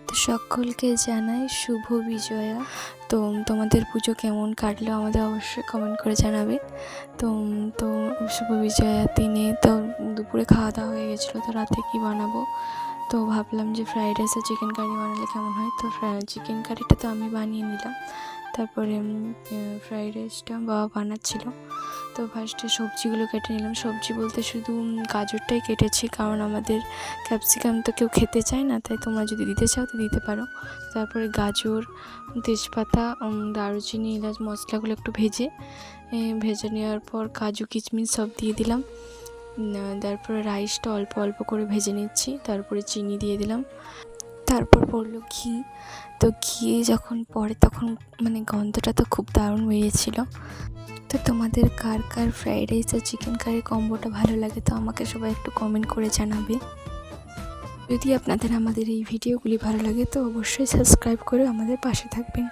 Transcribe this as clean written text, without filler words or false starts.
তো সকলকে জানাই শুভ বিজয়া। তো তোমাদের পুজো কেমন কাটলো আমাদের অবশ্যই কমেন্ট করে জানাবে। তো তো শুভ বিজয়ার দিনে তো দুপুরে খাওয়া দাওয়া হয়ে গেছিলো, তো রাতে কী বানাবো, তো ভাবলাম যে ফ্রাইড রাইস আর চিকেন কারি বানালে কেমন হয়। তো চিকেন কারিটা তো আমি বানিয়ে নিলাম, তারপরে ফ্রাইড রাইসটা বাবা বানাচ্ছিল। তো ফার্স্টে সবজিগুলো কেটে নিলাম। সবজি বলতে শুধু গাজরটাই কেটেছি, কারণ আমাদের ক্যাপসিকাম তো কেউ খেতে চায় না, তাই তোমরা যদি দিতে চাও তো দিতে পারো। তারপরে গাজর, তেজপাতা, দারুচিনি, এলাচ মশলাগুলো একটু ভেজে নেওয়ার পর কাজু কিশমিশ সব দিয়ে দিলাম। তারপরে রাইসটা অল্প অল্প করে ভেজে নিচ্ছি, তারপরে চিনি দিয়ে দিলাম, তারপর পড়লো ঘি। তো ঘি যখন পড়ে তখন মানে গন্ধটা তো খুব দারুণ বেরিয়েছিল। তো তোমাদের কার কার ফ্রাইড রাইস আর চিকেন কারি কম্বোটা ভালো লাগে, তো আমাকে সবাই একটু কমেন্ট করে জানাবে। যদি আপনাদের আমাদের এই ভিডিওগুলি ভালো লাগে তো অবশ্যই সাবস্ক্রাইব করে আমাদের পাশে থাকবেন।